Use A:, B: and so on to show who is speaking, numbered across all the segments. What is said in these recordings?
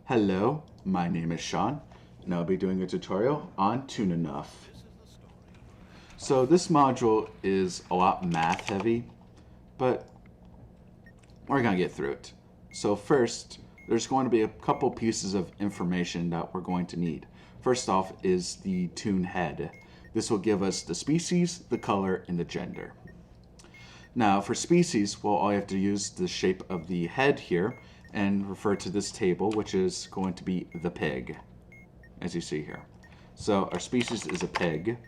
A: Hello, my name is Sean, and I'll be doing a tutorial on Toon Enough. So this module is a lot math heavy, but we're going to get through it. So first, there's going to be a couple pieces of information that we're going to need. First off is the Toon head. This will give us the species, the color, and the gender. Now for species, well, all you have to use the shape of the head here and refer to this table, which is going to be the pig, as you see here. So our species is a pig.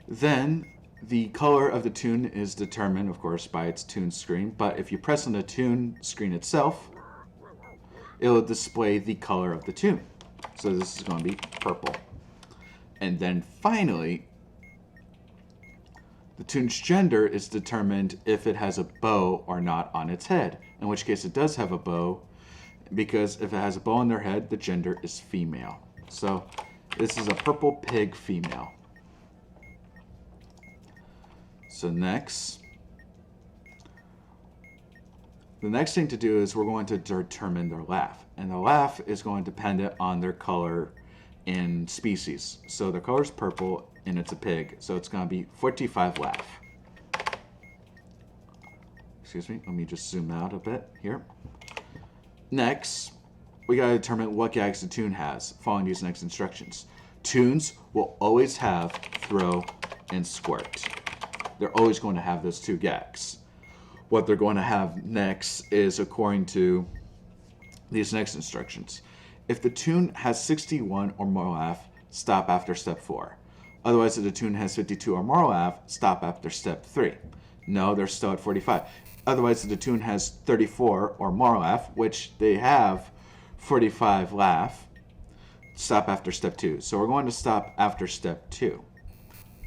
A: Then the color of the Toon is determined, of course, by its Toon screen, but if you press on the Toon screen itself, it will display the color of the Toon. So this is going to be purple. And then finally, the Toon's gender is determined if it has a bow or not on its head, in which case it does have a bow, because if it has a bow on their head, the gender is female. So this is a purple pig female. So next, the next thing to do is we're going to determine their laugh. And the laugh is going to depend on their color in species. So their color is purple and it's a pig, so it's going to be 45 laugh. Excuse me, let me just zoom out a bit here. Next, we got to determine what gags the Toon has following these next instructions. Toons will always have throw and squirt. They're always going to have those two gags. What they're going to have next is according to these next instructions. If the Toon has 61 or more laugh, stop after step 4. Otherwise, if the Toon has 52 or more laugh, stop after step 3. No, they're still at 45. Otherwise, if the Toon has 34 or more laugh, which they have 45 laugh, stop after step 2. So we're going to stop after step 2.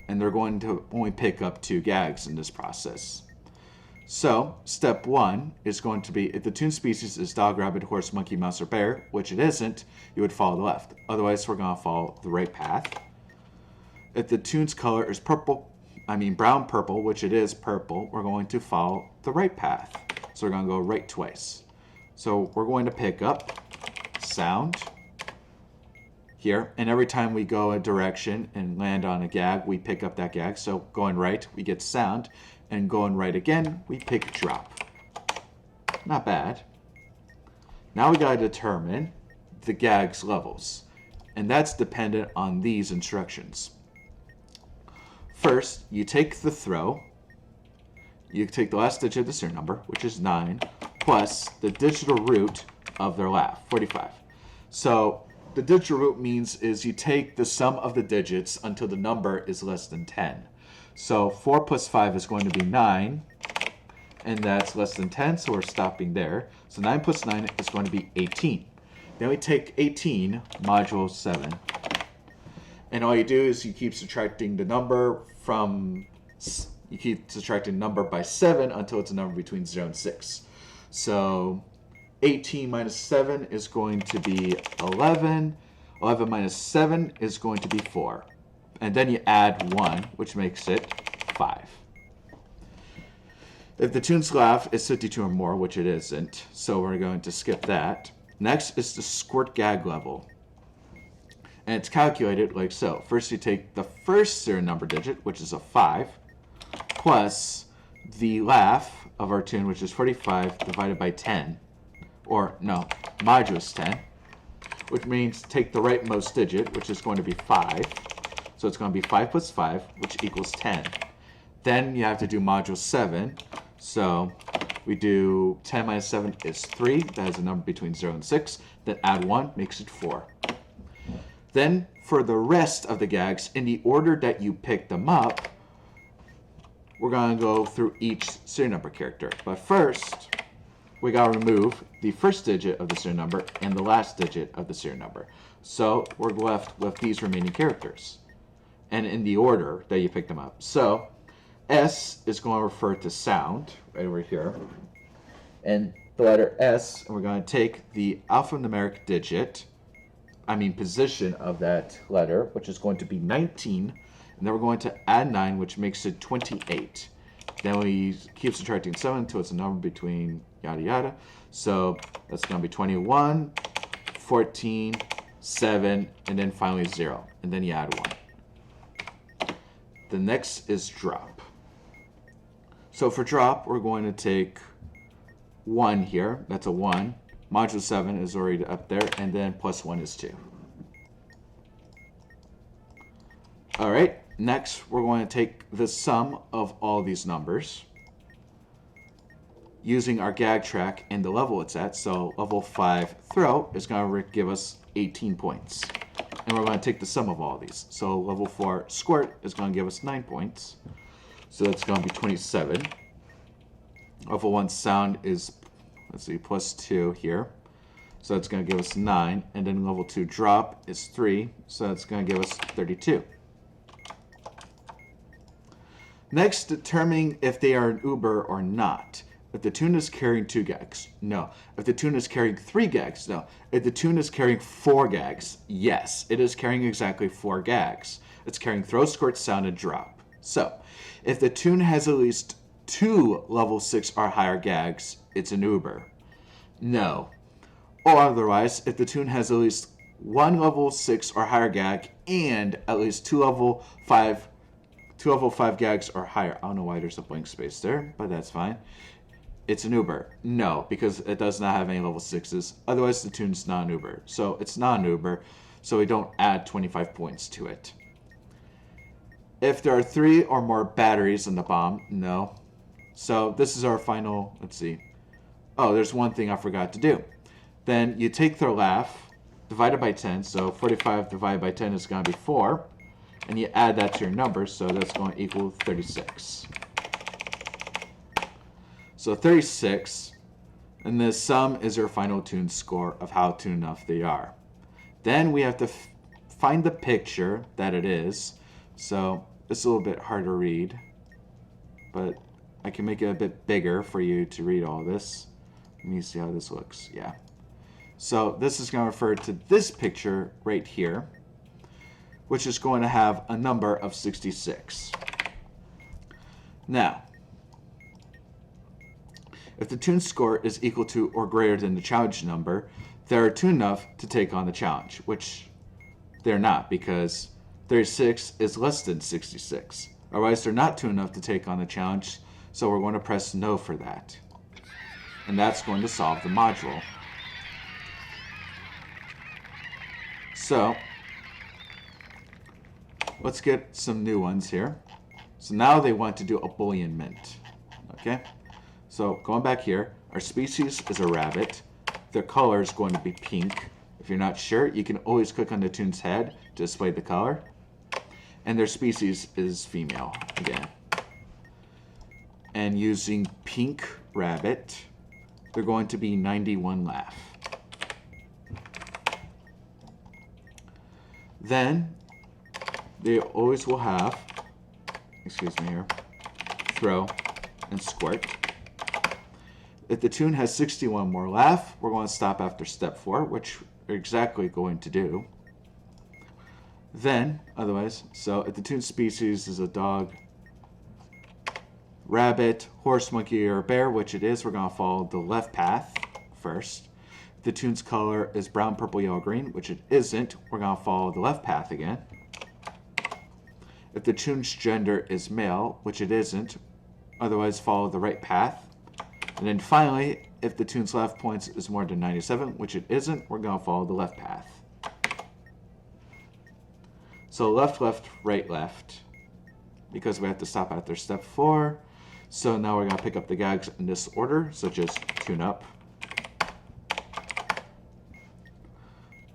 A: And they're going to only pick up 2 gags in this process. So, step 1 is going to be, if the Toon species is dog, rabbit, horse, monkey, mouse, or bear, which it isn't, you would follow the left. Otherwise, we're going to follow the right path. If the Toon's color is brown purple, which it is purple, we're going to follow the right path. So we're going to go right twice. So we're going to pick up sound here, and every time we go a direction and land on a gag, we pick up that gag. So going right, we get sound, and going right again, we pick drop. Not bad. Now we gotta determine the gag's levels, and that's dependent on these instructions. First, you take the throw, you take the last digit of the serial number, which is 9, plus the digital root of their laugh, 45. So the digital root means is you take the sum of the digits until the number is less than 10. So 4 plus 5 is going to be 9, and that's less than 10, so we're stopping there. So 9 plus 9 is going to be 18. Then we take 18 modulo 7. And all you do is you keep subtracting the number by 7 until it's a number between 0 and 6. So 18 minus 7 is going to be 11. 11 minus 7 is going to be 4. And then you add 1, which makes it 5. If the Toon's laugh is 52 or more, which it isn't, so we're going to skip that. Next is the squirt gag level. And it's calculated like so. First you take the first serial number digit, which is a 5, plus the laugh of our Toon, which is 45 divided by 10. Or, no, modulus 10. Which means take the rightmost digit, which is going to be 5. So it's going to be 5 plus 5, which equals 10. Then you have to do module 7. So we do 10 minus 7 is 3. That is a number between 0 and 6. Then add 1 makes it 4. Then for the rest of the gags, in the order that you pick them up, we're going to go through each serial number character. But first, we got to remove the first digit of the serial number and the last digit of the serial number. So we're left with these remaining characters, and in the order that you pick them up. So S is going to refer to sound, right over here. And the letter S, and we're going to take the alphanumeric position of that letter, which is going to be 19. And then we're going to add 9, which makes it 28. Then we keep subtracting 7 until it's a number between yada yada. So that's going to be 21, 14, 7, and then finally 0. And then you add 1. The next is drop. So for drop, we're going to take 1 here. That's a 1. Module 7 is already up there. And then plus 1 is 2. All right. Next, we're going to take the sum of all these numbers using our gag track and the level it's at. So level 5 throw is going to give us 18 points. And we're going to take the sum of all these. So level 4 squirt is going to give us 9 points. So that's going to be 27. Level 1 sound is, let's see, plus 2 here. So that's going to give us 9. And then level 2 drop is 3. So that's going to give us 32. Next, determining if they are an Uber or not. If the tune is carrying 2 gags, no. If the tune is carrying 3 gags, no. If the tune is carrying 4 gags, yes. It is carrying exactly 4 gags. It's carrying throw, squirt, sound, and drop. So, if the tune has at least 2 level 6 or higher gags, it's an Uber. No. Or otherwise, if the tune has at least 1 level 6 or higher gag and at least 2 level 5 gags or higher. I don't know why there's a blank space there, but that's fine. It's an Uber. No, because it does not have any level 6s. Otherwise, the tune's not an Uber. So it's not an Uber, so we don't add 25 points to it. If there are 3 or more batteries in the bomb, no. So this is our final, let's see. Oh, there's one thing I forgot to do. Then you take their laugh, divide it by 10. So 45 divided by 10 is going to be 4. And you add that to your number, so that's going to equal 36. So 36, and the sum is your final tune score of how tuned enough they are. Then we have to find the picture that it is. So it's a little bit hard to read, but I can make it a bit bigger for you to read all this. Let me see how this looks. Yeah. So this is going to refer to this picture right here, which is going to have a number of 66. Now, if the tune score is equal to or greater than the challenge number, they are tuned enough to take on the challenge, which they're not, because 36 is less than 66. Otherwise, they're not tuned enough to take on the challenge, so we're going to press no for that. And that's going to solve the module. So, let's get some new ones here. So now they want to do a Boolean mint. Okay? So going back here, our species is a rabbit. Their color is going to be pink. If you're not sure, you can always click on the tune's head to display the color. And their species is female again. And using pink rabbit, they're going to be 91 laugh. Then they always will have, excuse me here, throw and squirt. If the tune has 61 more laugh, we're going to stop after step 4, which we're exactly going to do. Then, otherwise, so if the tune species is a dog, rabbit, horse, monkey, or bear, which it is, we're going to follow the left path first. If the tune's color is brown, purple, yellow, green, which it isn't, we're going to follow the left path again. If the tune's gender is male, which it isn't, otherwise follow the right path. And then finally, if the tune's left points is more than 97, which it isn't, we're going to follow the left path. So left, left, right, left, because we have to stop after step 4. So now we're going to pick up the gags in this order, such as tune up,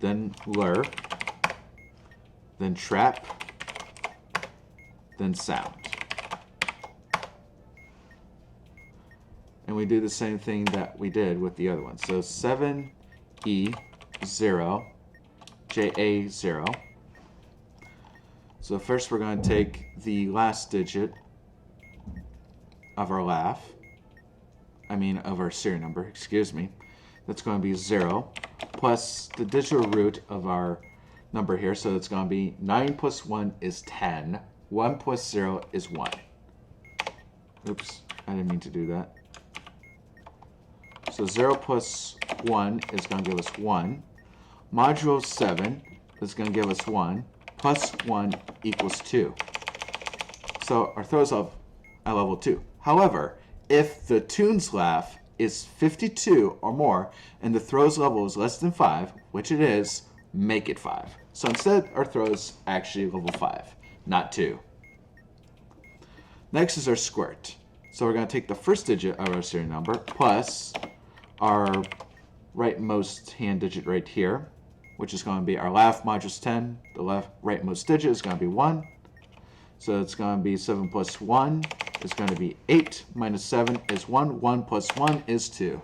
A: then lure, then trap, then sound. And we do the same thing that we did with the other one. So 7E0, JA0. So first we're going to take the last digit of our laugh. Of our serial number, excuse me. That's going to be 0 plus the digital root of our number here. So it's going to be 9 plus 1 is 10. 1 plus 0 is 1. Oops, I didn't mean to do that. So 0 plus 1 is going to give us 1. Modulo 7 is going to give us 1. Plus 1 equals 2. So our throws up at level 2. However, if the Toon's laugh is 52 or more and the throws level is less than 5, which it is, make it 5. So instead, our throws actually level 5, not 2. Next is our squirt. So we're going to take the first digit of our serial number plus our rightmost hand digit right here, which is going to be our laugh modulus 10. The rightmost digit is going to be 1. So it's going to be 7 plus 1 is going to be 8. Minus 7 is 1. 1 plus 1 is 2.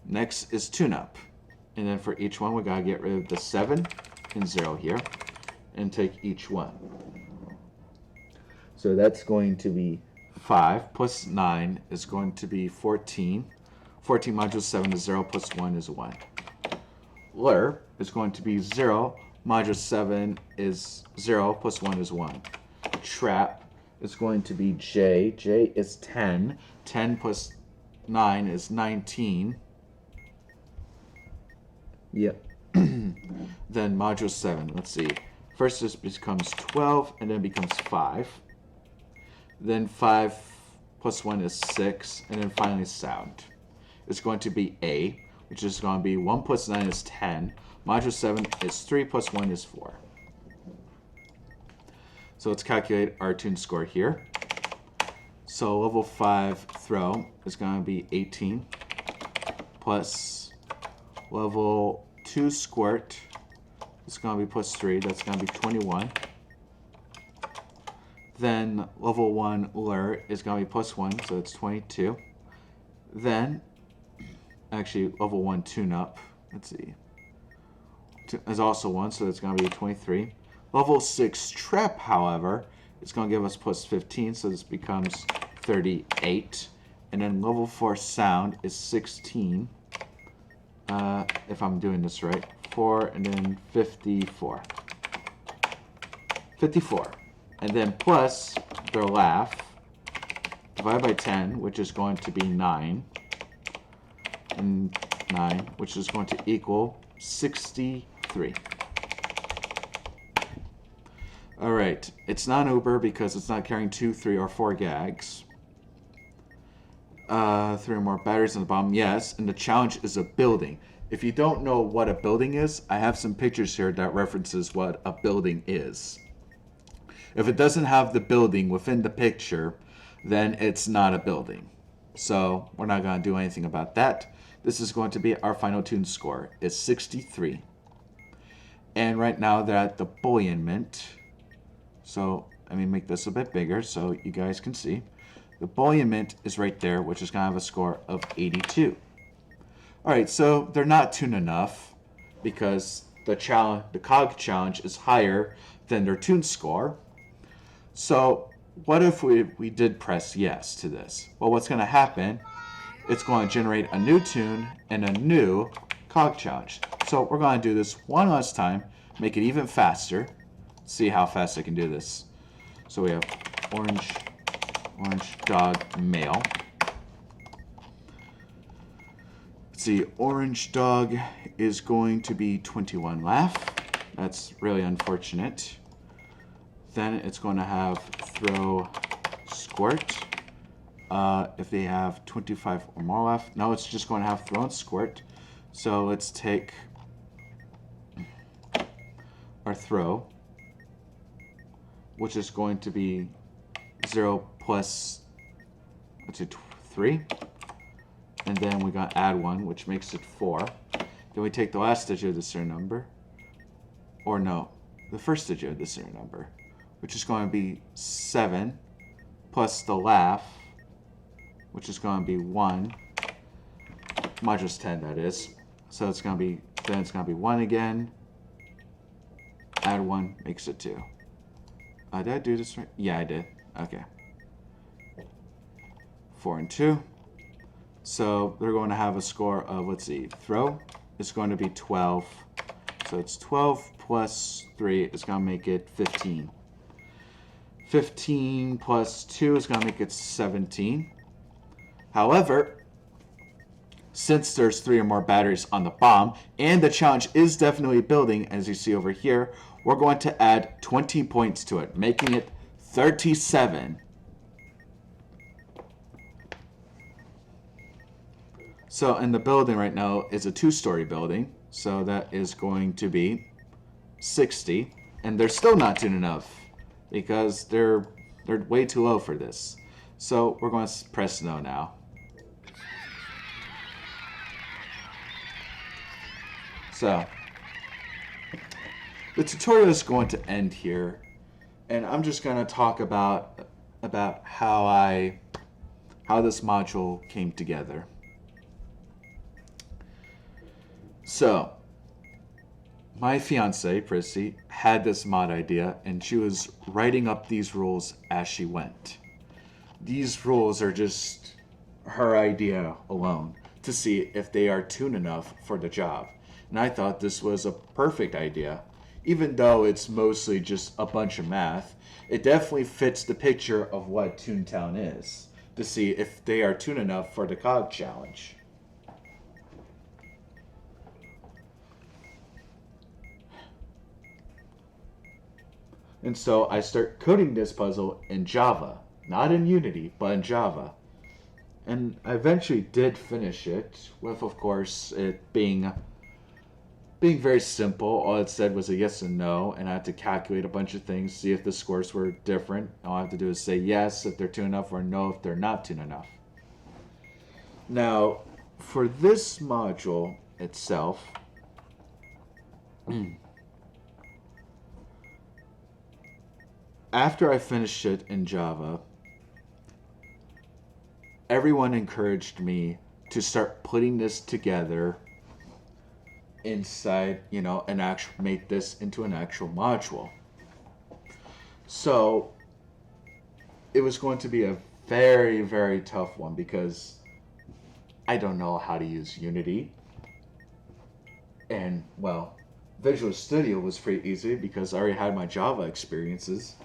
A: Next is tune up. And then for each one, we got to get rid of the 7 and 0 here and take each one. So that's going to be 5 plus 9 is going to be 14. 14 modulus 7 is 0 plus 1 is 1. Lure is going to be 0. Modulus 7 is 0 plus 1 is 1. Trap is going to be J. J is 10. 10 plus 9 is 19. Yep. Then modulus 7, let's see. First this becomes 12 and then becomes 5. Then 5 plus 1 is 6. And then finally sound. It's going to be A, which is going to be 1 plus 9 is 10. Modulus 7 is 3 plus 1 is 4. So let's calculate our tune score here. So level 5 throw is going to be 18 plus level 2 squirt is going to be plus 3. That's going to be 21. Then level 1 lure is going to be plus 1, so it's 22. Then, actually, level 1 tune up, let's see, is also 1, so that's going to be 23. Level 6 trap, however, is going to give us plus 15, so this becomes 38. And then level 4 sound is 16, if I'm doing this right. 4 and then 54. 54. And then plus their laugh, divided by 10, which is going to be 9. And 9, which is going to equal 63. Alright, it's not Uber because it's not carrying 2, 3, or 4 gags. 3 or more batteries on the bottom, yes. And the challenge is a building. If you don't know what a building is, I have some pictures here that references what a building is. If it doesn't have the building within the picture, then it's not a building. So we're not going to do anything about that. This is going to be our final tune score. It's 63. And right now they're at the buoyant. So let me make this a bit bigger so you guys can see. The buoyant is right there, which is going to have a score of 82. Alright, so they're not tuned enough because the cog challenge is higher than their tune score. So what if we did press yes to this? Well, what's going to happen, it's going to generate a new tune and a new cog challenge. So we're going to do this one last time, make it even faster. See how fast I can do this. So we have orange dog male. Let's see, orange dog is going to be 21 laugh. That's really unfortunate. Then it's going to have throw squirt. If they have 25 or more left. No, it's just going to have throw and squirt. So let's take our throw, which is going to be 0 plus, let's see, 3. And then we're going to add 1, which makes it 4. Then we take the last digit of the serial number. Or no, the first digit of the serial number, which is going to be 7, plus the laugh, which is going to be 1, modulus 10, that is. So it's going to be, then it's going to be 1 again. Add 1 makes it 2. Did I do this right? Yeah, I did. Okay. 4 and 2. So they're going to have a score of, let's see, throw is going to be 12. So it's 12 plus 3 is going to make it 15. 15 plus 2 is going to make it 17. However, since there's 3 or more batteries on the bomb, and the challenge is definitely building, as you see over here, we're going to add 20 points to it, making it 37. So, and the building right now is a 2-story building, so that is going to be 60, and they're still not Toon Enough because they're way too low for this. So we're going to press no now. So the tutorial is going to end here, and I'm just going to talk about how this module came together. So my fiance, Prissy, had this mod idea, and she was writing up these rules as she went. These rules are just her idea alone to see if they are Toon Enough for the job. And I thought this was a perfect idea. Even though it's mostly just a bunch of math, it definitely fits the picture of what Toontown is, to see if they are Toon Enough for the COG challenge. And so I start coding this puzzle in Java. Not in Unity, but in Java. And I eventually did finish it, with, of course, it being very simple. All it said was a yes and no, and I had to calculate a bunch of things, see if the scores were different. All I have to do is say yes if they're Toon Enough, or no if they're not Toon Enough. Now, for this module itself, after I finished it in Java, everyone encouraged me to start putting this together inside, make this into an actual module. So it was going to be a very, very tough one because I don't know how to use Unity. And, well, Visual Studio was pretty easy because I already had my Java experiences.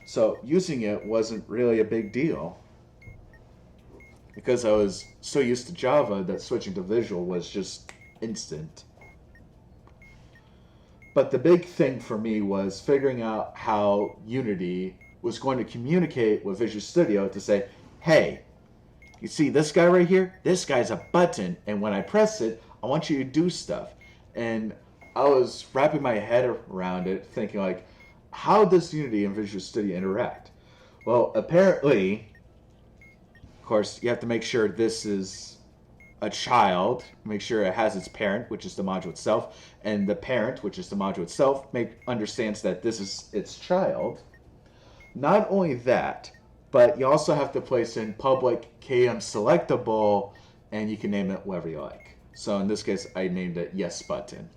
A: So using it wasn't really a big deal, because I was so used to Java that switching to Visual was just instant. But the big thing for me was figuring out how Unity was going to communicate with Visual Studio to say, hey, you see this guy right here? This guy's a button, and when I press it, I want you to do stuff. And I was wrapping my head around it, thinking like, how does Unity and Visual Studio interact? Well, apparently, of course, you have to make sure this is a child, make sure it has its parent, which is the module itself, and the parent, which is the module itself, understands that this is its child. Not only that, but you also have to place in public KM selectable, and you can name it whatever you like. So in this case, I named it Yes Button.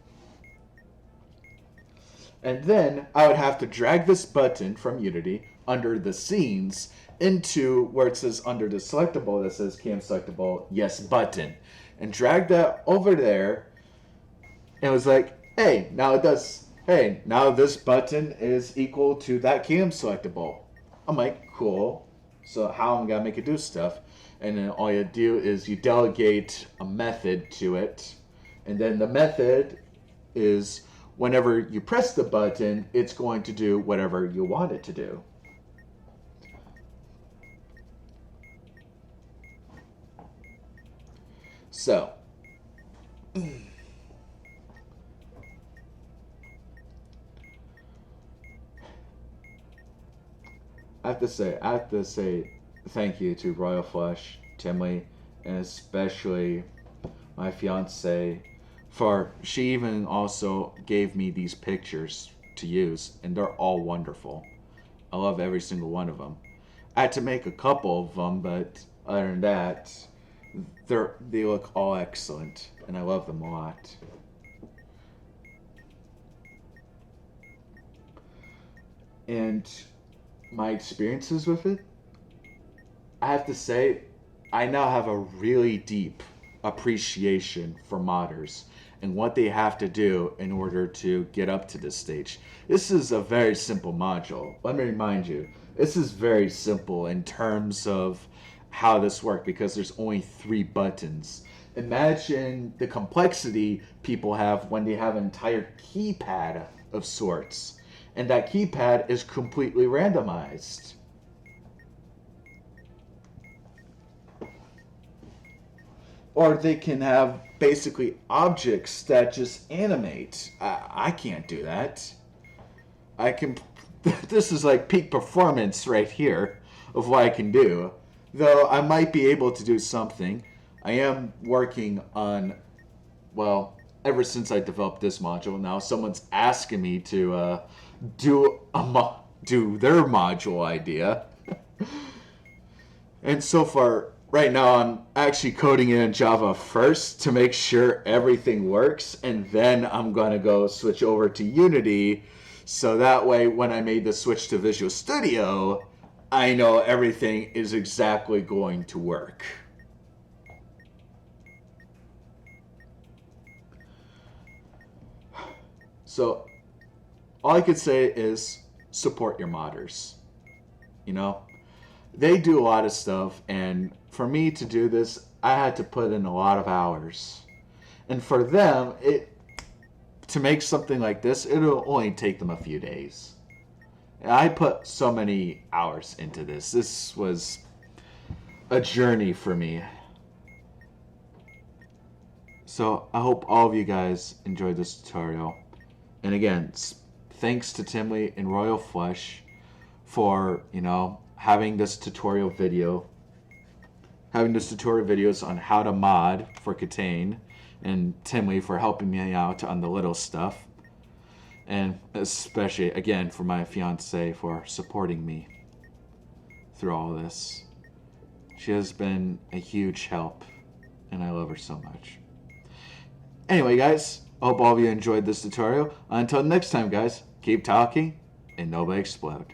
A: And then I would have to drag this button from Unity under the scenes into where it says under the selectable that says KM selectable Yes Button, and drag that over there. And it was like, hey, now this button is equal to that KM selectable. I'm like, cool. So how am I gonna make it do stuff? And then all you do is you delegate a method to it, and then the method is whenever you press the button, it's going to do whatever you want it to do. So, I have to say thank you to Royal Flush, Timley, and especially my fiance, for she even also gave me these pictures to use, and they're all wonderful. I love every single one of them. I had to make a couple of them, but other than that, they look all excellent, and I love them a lot. And my experiences with it, I have to say, I now have a really deep appreciation for modders and what they have to do in order to get up to this stage. This is a very simple module. Let me remind you, this is very simple in terms of how this works, because there's only 3 buttons. Imagine the complexity people have when they have an entire keypad of sorts, and that keypad is completely randomized. Or they can have basically objects that just animate. I can't do that. I can. This is like peak performance right here of what I can do. Though I might be able to do something. I am working on, well, ever since I developed this module, now someone's asking me to do their module idea. And so far, right now, I'm actually coding it in Java first to make sure everything works, and then I'm going to go switch over to Unity, so that way when I made the switch to Visual Studio, I know everything is exactly going to work. So all I could say is support your modders. You know, they do a lot of stuff, and for me to do this, I had to put in a lot of hours. And for them, to make something like this, it'll only take them a few days. And I put so many hours into this. This was a journey for me. So I hope all of you guys enjoyed this tutorial. And again, thanks to Timley and Royal Flush for, having this tutorial videos on how to mod for KTANE, and Timley for helping me out on the little stuff, and especially again for my fiance for supporting me through all this. She has been a huge help, and I love her so much. Anyway, guys, I hope all of you enjoyed this tutorial. Until next time, guys, keep talking and nobody explode.